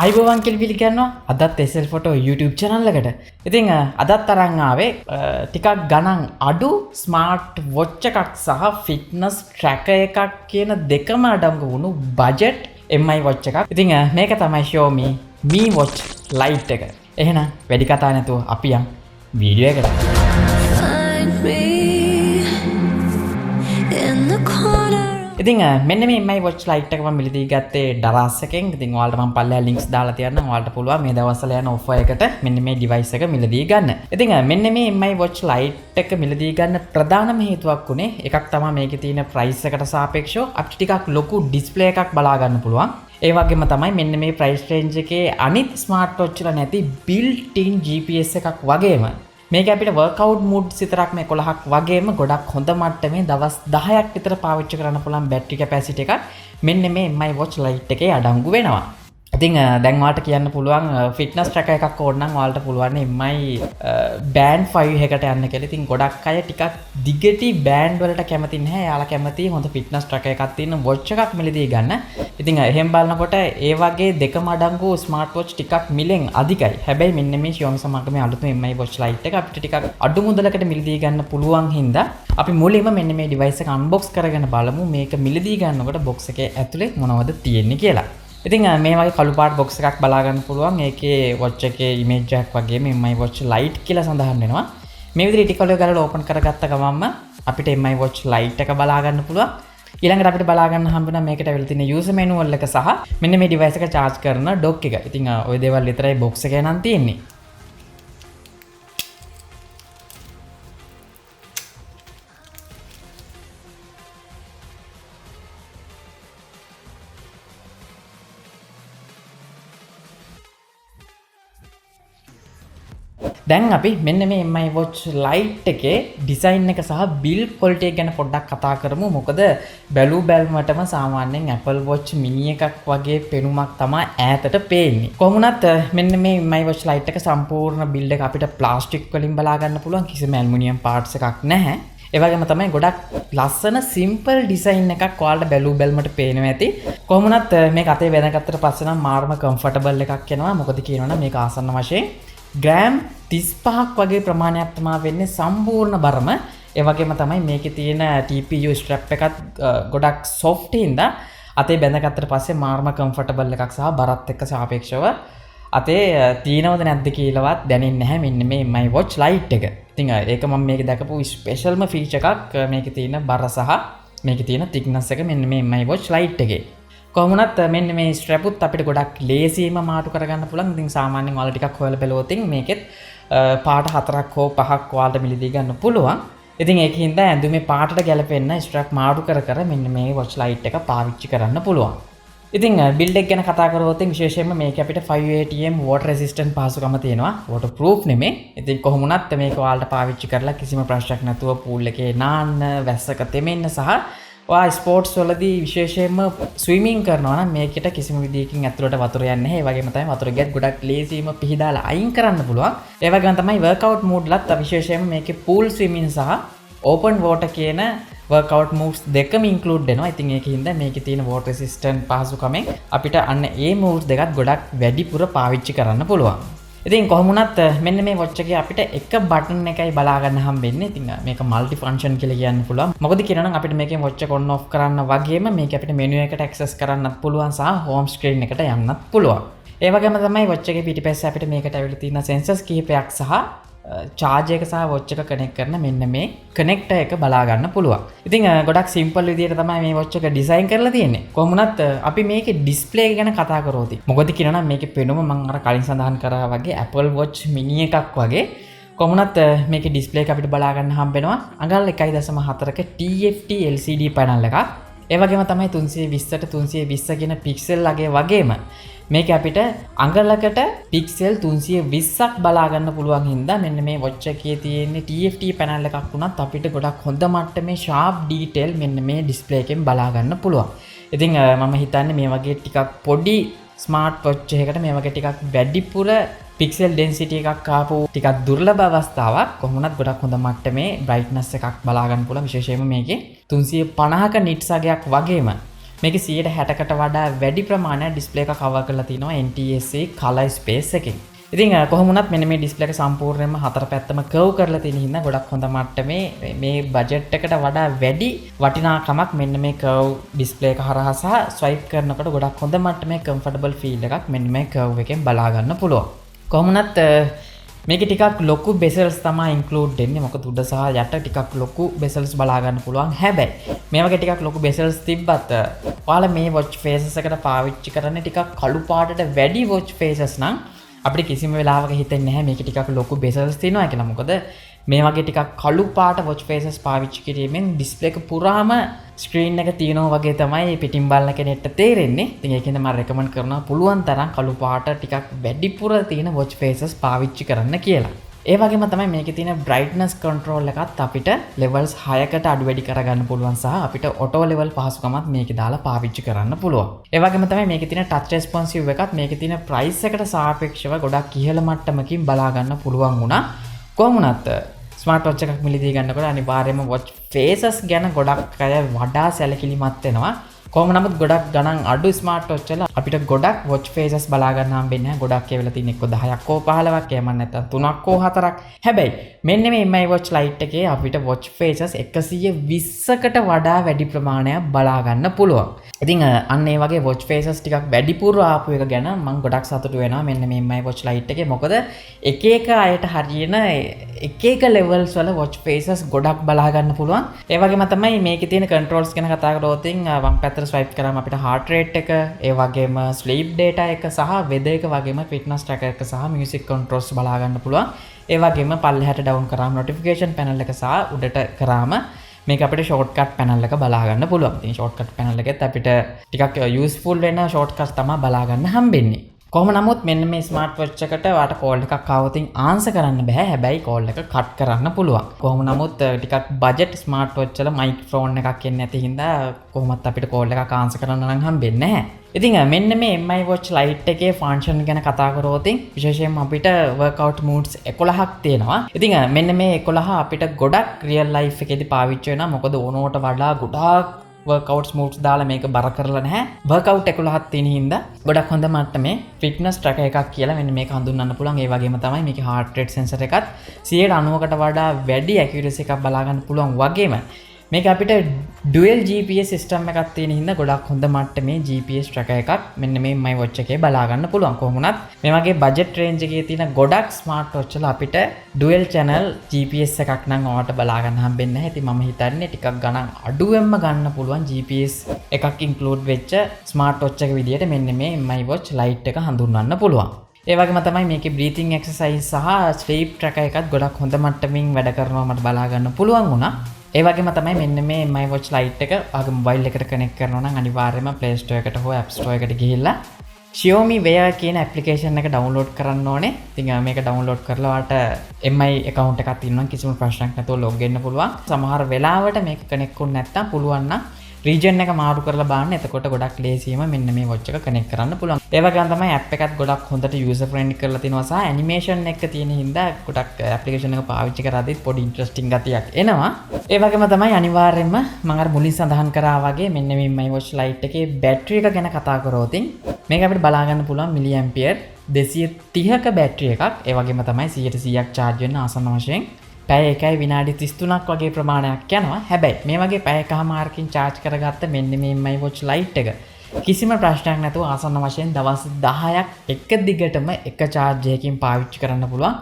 අයිබෝවන් කියලා පිළිගන්නවා අදත් SL Photo YouTube channel එකට. ඉතින් අදත් තරම් ආවේ ටිකක් ගණන් අඩු ස්මාර්ට් වොච් එකක් සහ ෆිට්නස් ට්‍රැකර් එකක් කියන දෙකම අඩංගු වුණු බජට් MI watch එකක්. ඉතින් මේක තමයි Xiaomi Mi Watch Lite එක. එහෙනම් වැඩි කතා නැතුව අපි යන් වීඩියෝ එකට. ඉතින් මෙන්න මේ MI Watch Lite එක මම මිලදී ගත්තේ ඩරාස් එකෙන්. ඉතින් ඔයාලට මම පල්ලෙහා links දාලා තියන්නම්. ඔයාලට පුළුවන් මේ දවස්වල යන offer එකට මෙන්න මේ device එක මිලදී ගන්න. ඉතින් මෙන්න මේ MI Watch Lite එක මිලදී ගන්න ප්‍රධානම හේතුවක් උනේ එකක් තමයි මේකේ තියෙන price එකට සාපේක්ෂව අපිට ටිකක් ලොකු display එකක් බලා ගන්න පුළුවන්. ඒ වගේම තමයි මෙන්න මේ price range එකේ අනිත් smart watch වල නැති built-in GPS එකක් වගේම මේක අපිට workout modes විතරක් මේ 11ක් වගේම ගොඩක් හොඳ මට්ටමේ දවස් 10ක් විතර පාවිච්චි කරන්න පුළුවන් battery capacity එකක් මෙන්න මේ MI Watch Lite එකේ අඩංගු වෙනවා. ඉතින් දැන් ඔයාලට කියන්න පුළුවන් fitness tracker එකක් ඕන නම් ඔයාලට පුළුවන් MI band 5 එකකට යන්න කියලා. ඉතින් ගොඩක් අය ටිකක් දිගටි band වලට කැමති නැහැ. එයාලා කැමති හොඳ fitness tracker එකක් තියෙන watch එකක් මිලදී ගන්න. ඉතින් එහෙම බලනකොට ඒ වගේ දෙකම අඩංගු smart watch ටිකක් මිලෙන් අධිකයි. හැබැයි මෙන්න මේ Xiaomi සමාගමේ අලුත් MI Watch Lite එක අපිට ටිකක් අඩු මුදලකට මිලදී ගන්න පුළුවන් හින්දා අපි මුලින්ම මෙන්න මේ device එක unbox කරගෙන බලමු මේක මිලදී ගන්නකොට box එකේ ඇතුලේ මොනවද තියෙන්නේ කියලා. ඉතින් මේ වගේ කළු පාට box එකක් බලා ගන්න පුළුවන්. ඒකේ watch එකේ image එකක් වගේම MI Watch Lite කියලා සඳහන් වෙනවා. මේ විදිහට ටිකලෝ ගාලා open කරගත්ත ගමන්ම අපිට MI Watch Lite එක බලා ගන්න පුළුවන්. ඊළඟට අපිට බලා ගන්න හම්බ වෙනවා මේකට ඇවිල්ලා තියෙන user manual එක සහ මෙන්න මේ device එක charge කරන dock එක. ඉතින් ওই දේවල් විතරයි box එකේ නම් තියෙන්නේ. දැන් අපි මෙන්න මේ MI Watch Lite එකේ design එක සහ build quality එක ගැන පොඩ්ඩක් කතා කරමු. මොකද බැලු බැලමටම සාමාන්‍යයෙන් Apple Watch mini එකක් වගේ පෙනුමක් තමයි ඈතට පේන්නේ. කොහොමුණත් මෙන්න මේ MI Watch Lite එක සම්පූර්ණ build එක අපිට plastic වලින් බලා ගන්න පුළුවන්. කිසිම aluminium parts එකක් නැහැ. ඒ වගේම තමයි ගොඩක් ලස්සන simple design එකක් ඔයාලට බැලු බැලමට පේනවා ඇති. කොහොමුණත් මේක අතේ වැදගත්තට පස්සේ නම් මාර්ම comfortable එකක් එනවා. මොකද කියනවනම් මේක ආසන්න වශයෙන් ග්‍රෑම් 35ක් වගේ ප්‍රමාණයක් තමයි වෙන්නේ සම්පූර්ණ බරම. ඒ වගේම තමයි මේකේ තියෙන TPU strap එකත් ගොඩක් soft හින්දා අතේ බැඳගත්තට පස්සේ මාර්ම comfortable එකක් සහ බරත් එක්ක සාපේක්ෂව අතේ තියෙනවද නැද්ද කියලාවත් දැනෙන්නේ නැහැ මෙන්න මේ MI Watch Lite එක. ඉතින් ඒක මම මේකේ දැකපු ස්පෙෂල්ම ෆීචර් එකක් මේකේ තියෙන බර සහ මේකේ තියෙන thickness එක මෙන්න මේ MI Watch Lite එකේ. කොහොමුණත් මෙන්න මේ strap උත් අපිට ගොඩක් ලේසියෙන්ම මාටු කරගන්න පුළුවන්. ඉතින් සාමාන්‍යයෙන් ඔයාලා ටිකක් හොයලා බලුවොත් මේකෙත් පාට 4ක් හෝ 5ක් ඔයාලට මිලදී ගන්න පුළුවන්. ඉතින් ඒකින්ද ඇඳුමේ පාටට ගැලපෙන්න strap මාටු කර කර මෙන්න මේ Watch Lite එක පාවිච්චි කරන්න පුළුවන්. ඉතින් build එක ගැන කතා කරුවොත් විශේෂයෙන්ම මේක අපිට 5ATM water resistant පහසුකම තියෙනවා. waterproof නෙමෙයි. ඉතින් කොහොමුණත් මේක ඔයාලට පාවිච්චි කරලා කිසිම ප්‍රශ්නයක් නැතුව pool එකේ නාන්න, වැස්සක තෙමෙන්න සහ ඔයා ස්පෝර්ට්ස් වලදී විශේෂයෙන්ම ස්විමින් කරනවා නම් මේකට කිසිම විදියකින් ඇතුළට වතුර යන්නේ නැහැ. ඒ වගේම තමයි වතුර ගියත් ගොඩක් ලේසියෙන්ම පිහදාලා අයින් කරන්න පුළුවන්. ඒ වගේම තමයි workout mode ලත් විශේෂයෙන්ම මේකේ pool swimming සහ open water කියන workout moves දෙකම include වෙනවා. ඉතින් ඒකින්ද මේකේ තියෙන water resistant පහසුකමෙන් අපිට අන්න ඒ moves දෙකත් ගොඩක් වැඩිපුර පාවිච්චි කරන්න පුළුවන්. ඉතින් කොහොමුණත් මෙන්න මේ watch එකේ අපිට එක බටන් එකයි බලා ගන්න හම්බෙන්නේ. ඉතින් මේක multi function කියලා කියන්න පුළුවන්. මොකද කියනනම් අපිට මේකෙන් watch එක on off කරන්න වගේම මේක අපිට menu එකට access කරන්නත් පුළුවන් සහ home screen එකට යන්නත් පුළුවන්. ඒ වගේම තමයි watch එකේ පිටිපස්සේ අපිට මේකට ඇවිල්ලා තියෙන sensors කිහිපයක් සහ charge එක සහ watch එක connect කරන මෙන්න මේ connector එක බලා ගන්න පුළුවන්. ඉතින් ගොඩක් simple විදියට තමයි මේ watch එක design කරලා තියෙන්නේ. කොහොමුණත් අපි මේකේ display එක ගැන කතා කරොත් මොකද කියනනම් මේකේ පෙනුම මම අර කලින් සඳහන් කරා වගේ Apple Watch mini එකක් වගේ. කොහොමුණත් මේකේ display එක අපිට බලා ගන්න හම්බ වෙනවා අඟල් 1.4ක TFT LCD panel එකක්. ඒ වගේම තමයි 320ට 320 කියන pixel අගේ වගේම මේක අපිට අඟලකට පික්සෙල් 320ක් බලා ගන්න පුළුවන් හින්දා මෙන්න මේ watch එකේ තියෙන TFT panel එකක් වුණත් අපිට ගොඩක් හොඳ මට්ටමේ sharp detail මෙන්න මේ display එකෙන් බලා ගන්න පුළුවන්. ඉතින් මම හිතන්නේ මේ වගේ ටිකක් පොඩි smart watch එකකට මේ වගේ ටිකක් වැඩිපුර pixel density එකක් ආපු ටිකක් දුර්ලභ අවස්ථාවක්. කොහොමවත් ගොඩක් හොඳ මට්ටමේ brightness එකක් බලා ගන්න පුළුවන්. විශේෂයෙන්ම මේකේ 350ක nits අගයක් වගේම මේකේ 160කට වඩා වැඩි ප්‍රමාණයක් ඩිස්ප්ලේ එක කවර් කරලා තිනවා NTSC color space එකකින්. ඉතින් කොහොම වුණත් මෙන්න මේ ඩිස්ප්ලේ එක සම්පූර්ණයෙන්ම හතර පැත්තම කර්ව් කරලා තියෙන හින්දා ගොඩක් හොඳ මට්ටමේ මේ බජට් එකට වඩා වැඩි වටිනාකමක් මෙන්න මේ කර්ව් ඩිස්ප්ලේ එක හරහා සහ ස්වයිප් කරනකොට ගොඩක් හොඳ මට්ටමේ කම්ෆර්ටබල් ෆීල් එකක් මෙන්න මේ කර්ව් එකෙන් බලා ගන්න පුළුවන්. කොහොම වුණත් මේකේ ටිකක් ලොකු බෙසල්ස් තමයි ඉන්ක්ලූඩ් වෙන්නේ. මොකද උඩ සහ යට ටිකක් ලොකු බෙසල්ස් බලා ගන්න පුළුවන්. හැබැයි මේ වගේ ටිකක් ලොකු බෙසල්ස් තිබ්බත් ඔයාලා මේ වොච් ෆේසස් එකට පාවිච්චි කරන්නේ ටිකක් කළු පාටට වැඩි වොච් ෆේසස් නම් අපිට කිසිම වෙලාවක හිතෙන්නේ නැහැ මේක ටිකක් ලොකු බෙසල්ස් තියෙනවා කියලා. මොකද මේ වගේ ටිකක් කළු පාට වොච් ෆේසස් පාවිච්චි කිරීමෙන් ඩිස්ප්ලේ එක පුරාම ස්ක්‍රීන් එක තියෙනවා වගේ තමයි පිටින් බලන කෙනෙක්ට තේරෙන්නේ. ඉතින් ඒකෙන්ද මම රෙකමන්ඩ් කරනවා පුළුවන් තරම් කළු පාට ටිකක් වැඩිපුර තියෙන වොච් ෆේසස් පාවිච්චි කරන්න කියලා. ඒ වගේම තමයි මේකේ තියෙන brightness control එකත් අපිට levels 6කට අඩු වැඩි කරගන්න පුළුවන් සහ අපිට auto level පහසුකමත් මේකේ දාලා පාවිච්චි කරන්න පුළුවන්. ඒ වගේම තමයි මේකේ තියෙන touch responsive එකත් මේකේ තියෙන price එකට සාපේක්ෂව ගොඩක් ඉහළ මට්ටමකින් බලා ගන්න පුළුවන් වුණා. කොහොම වුණත් ස්මාර්ට් වොච් එකක් මිලදී ගන්නකොට අනිවාර්යයෙන්ම වොච් ෆේසස් ගැන ගොඩක් අය වඩා සැලකිලිමත් වෙනවා. කොහොම නමුත් ගොඩක් ගණන් අඩු ස්මාර්ට් වොච් වල අපිට ගොඩක් වොච් ෆේසස් බලා ගන්න හම්බෙන්නේ නැහැ. ගොඩක් ඒ වෙලාව තියෙන එක්ක 10ක් හෝ 15ක් එහෙම නැත්නම් 3ක් හෝ 4ක්. හැබැයි මෙන්න මේ Mi Watch Lite එකේ අපිට වොච් ෆේසස් 120කට වඩා වැඩි ප්‍රමාණයක් බලා ගන්න පුළුවන්. ඉතින් අන්න ඒ වගේ වොච් ෆේසස් ටිකක් වැඩිපුර ආපු එක ගැන මම ගොඩක් සතුටු වෙනවා මෙන්න මේ Mi Watch Lite එකේ. මොකද එක එක අයට හරියන එක එක levels වල වොච් ෆේසස් ගොඩක් බලා ගන්න පුළුවන්. ඒ වගේම තමයි මේකේ තියෙන controls ගැන කතා කරොත් වම් පැත්තට ස්වයිප් කරාම අපිට heart rate එක, ඒ වගේම sleep data එක සහ weather එක වගේම fitness tracker එක සහ music controls බලා ගන්න පුළුවන්. ඒ වගේම පල්ලෙහාට down කරාම notification panel එක සහ උඩට කරාම මේක අපිට shortcut panel එක බලා ගන්න පුළුවන්. ඉතින් shortcut panel එකෙත් අපිට ටිකක් useful වෙන shortcuts තමයි බලා ගන්න හම්බෙන්නේ. කොහොම නමුත් මෙන්න මේ ස්මාර්ට් වොච් එකට වාට කෝල් එකක් ආවොත් ආන්සර් කරන්න බෑ. හැබැයි කෝල් එක කට් කරන්න පුළුවන්. කොහොම නමුත් ටිකක් බජට් ස්මාර්ට් වොච් වල මයික්‍රොෆෝන් එකක් එන්නේ නැති හින්දා කොහොමත් අපිට කෝල් එකක් ආන්සර් කරන්න නම් හම්බෙන්නේ නැහැ. ඉතින් මෙන්න මේ Mi Watch Lite එකේ ෆන්ක්ෂන් ගැන කතා කරොත් විශේෂයෙන්ම අපිට workout modes 11ක් තියෙනවා. ඉතින් මෙන්න මේ 11 අපිට ගොඩක් real life එකේදී පාවිච්චි වෙනවා. මොකද ඕනෝට වඩා ගොඩාක් workouts modes දාලා මේක බර කරලා නැහැ. workout 11ක් තියෙන හින්දා ගොඩක් හොඳ මට්ටමේ fitness tracker එකක් කියලා මෙන්න මේක හඳුන්වන්න පුළුවන්. ඒ වගේම තමයි මේකේ heart rate sensor එකත් 90%කට වඩා වැඩි accuracy එකක් බලා ගන්න පුළුවන්. වගේම මේක අපිට dual GPS system එකක් තියෙන හින්දා ගොඩක් හොඳ මට්ටමේ GPS tracker එකක් මෙන්න මේ My Watch එකේ බලා ගන්න පුළුවන්. කොහොම වුණත් මේ වගේ budget range එකේ තියෙන ගොඩක් smart watch වල අපිට dual channel GPS එකක් නම් ඔයාලට බලා ගන්න හම්බෙන්නේ නැහැ. ඉතින් මම හිතන්නේ ටිකක් ගණන් අඩුවෙන්ම ගන්න පුළුවන් GPS එකක් include වෙච්ච smart watch එක විදියට මෙන්න මේ My Watch Lite එක හඳුන්වන්න පුළුවන්. ඒ වගේම තමයි මේකේ breathing exercise සහ sleep tracker එකත් ගොඩක් හොඳ මට්ටමින් වැඩ කරනවා මට බලා ගන්න පුළුවන් වුණා. ඒ වගේම තමයි මෙන්න මේ My Watch Lite එක ආගේ මොබයිල් එකට කනෙක්ට් කරනවා නම් අනිවාර්යයෙන්ම Play Store එකට හෝ App Store එකට ගිහිල්ලා Xiaomi Wear කියන application එක download කරන්න ඕනේ. ඉතින් මේක download කරලා ඔයාලට Mi account එකක් තියෙනවා කිසිම ප්‍රශ්නයක් නැතුව log වෙන්න පුළුවන්. සමහර වෙලාවට මේක කනෙක්ට් වුනේ නැත්නම් පුළුවන් නම් region එක මාරු කරලා බලන්න. එතකොට ගොඩක් ලේසියෙම මෙන්න මේ watch එක connect කරන්න පුළුවන්. ඒ වගේම තමයි app එකත් ගොඩක් හොඳට user friendly කරලා තිනවා සහ animation එක තියෙන හින්දා ගොඩක් application එක පාවිච්චි කරද්දිත් පොඩි interesting ගතියක් එනවා. ඒ වගේම තමයි අනිවාර්යයෙන්ම මම අර මුලින් සඳහන් කරා වගේ මෙන්න මේ My Watch Lite එකේ battery එක ගැන කතා කරොත් මේක අපිට බලා ගන්න පුළුවන් milliampere 230ක battery එකක්. ඒ වගේම තමයි 100%ක් charge වෙන්න ආසන්න වශයෙන් පැය එකයි විනාඩි 33ක් වගේ ප්‍රමාණයක් යනවා. හැබැයි මේ වගේ පැය එකමාරකින් charge කරගත්ත මෙන්න මේ My Watch Lite එක කිසිම ප්‍රශ්නයක් නැතුව ආසන්න වශයෙන් දවස් 10ක් එක දිගටම එක charge එකකින් පාවිච්චි කරන්න පුළුවන්.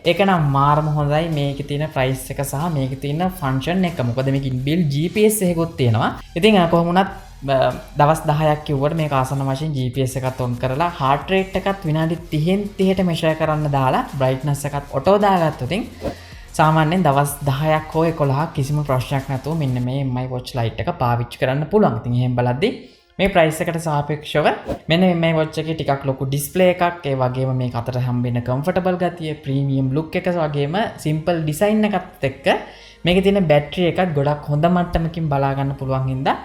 ඒක නම් මාරම හොඳයි මේකේ තියෙන price එක සහ මේකේ තියෙන function එක. මොකද මේක inbuilt GPS එකකුත් තියෙනවා. ඉතින් කොහොම වුණත් දවස් 10ක් කිව්වට මේක ආසන්න වශයෙන් GPS එකත් on කරලා heart rate එකත් විනාඩි 30න් 30ට measure කරන්න දාලා brightness එකත් auto දාගත්තොත් සාමාන්‍යයෙන් දවස් 10ක් හෝ 11ක් කිසිම ප්‍රශ්නයක් නැතුව මෙන්න මේ My Watch Lite එක පාවිච්චි කරන්න පුළුවන්. ඉතින් එහෙම බලද්දි මේ price එකට සාපේක්ෂව මෙන්න මේ My Watch එකේ ටිකක් ලොකු display එකක්, ඒ වගේම මේක අතර හම්බෙන comfortable ගතිය, premium look එක වගේම simple design එකත් එක්ක මේකේ තියෙන battery එකත් ගොඩක් හොඳ මට්ටමකින් බලා ගන්න පුළුවන් හින්දා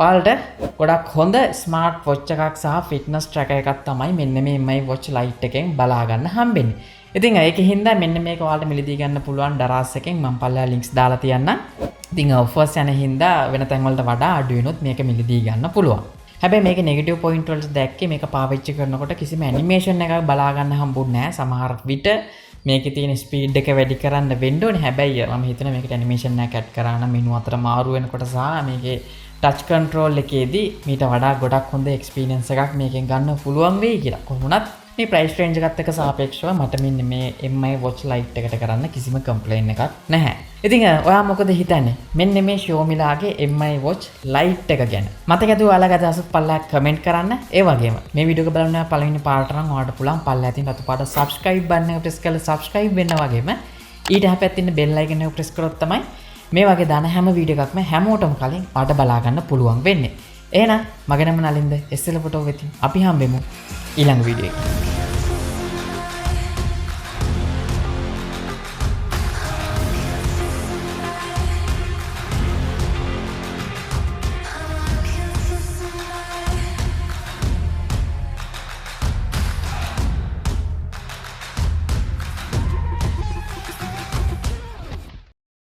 ඔයාලට ගොඩක් හොඳ smart watch එකක් සහ fitness tracker එකක් තමයි මෙන්න මේ My Watch Lite එකෙන් බලා ගන්න හම්බෙන්නේ. ඉතින් ඒක හින්දා මෙන්න මේක ඔයාලට මිලදී ගන්න පුළුවන් දරාස් එකෙන් මම පල්ලෙහා links දාලා තියන්නම්. ඉතින් offers යන හින්දා වෙන තැන් වලට වඩා අඩු වෙනොත් මේක මිලදී ගන්න පුළුවන්. හැබැයි මේකේ නෙගටිව් පොයින්ට් වලට දැක්කේ මේක පාවිච්චි කරනකොට කිසිම ඇනිමේෂන් එකක් බලා ගන්න හම්බුන්නේ නැහැ. සමහර විට මේකේ තියෙන ස්පීඩ් එක වැඩි කරන්න වෙන්න ඕනේ. හැබැයි මම හිතනවා මේකට ඇනිමේෂන් එකක් ඇඩ් කරා නම් මෙනු අතර මාරු වෙනකොට සහ මේකේ ටච් කන්ට්‍රෝල් එකේදී මීට වඩා ගොඩක් හොඳ එක්ස්පීරියන්ස් එකක් මේකෙන් ගන්න පුළුවන් වෙයි කියලා. කොහොමුණත් මේ ප්‍රයිස් රේන්ජ් එකත් එක්ක සාපේක්ෂව මට මෙන්න මේ Mi Watch Lite එකට කරන්න කිසිම කම්ප්ලේන් එකක් නැහැ. ඉතින් ඔයා මොකද හිතන්නේ? මෙන්න මේ Xiaomi ලාගේ Mi Watch Lite එක ගැන. මතක ඇතුව ඔයාලගේ අදහසත් පල්ලෙහාට කමෙන්ට් කරන්න. ඒ වගේම මේ වීඩියෝ එක බලන්න පළවෙනි පාරට නම් ඔයාලට පුළුවන් පල්ලෙහා තියෙන රතු පාට subscribe button එක press කරලා subscribe වෙන්න වගේම ඊට හැපැත්තේ ඉන්න bell icon එක press කරොත් තමයි මේ වගේ දාන හැම වීඩියෝ එකක්ම හැමෝටම කලින් ඔයාලට බලා ගන්න පුළුවන් වෙන්නේ. එහෙනම් මගේ නම නලින්ද SL ෆොටෝ වෙතින් අපි හම්බෙමු ඊළඟ වීඩියෝ එකේ.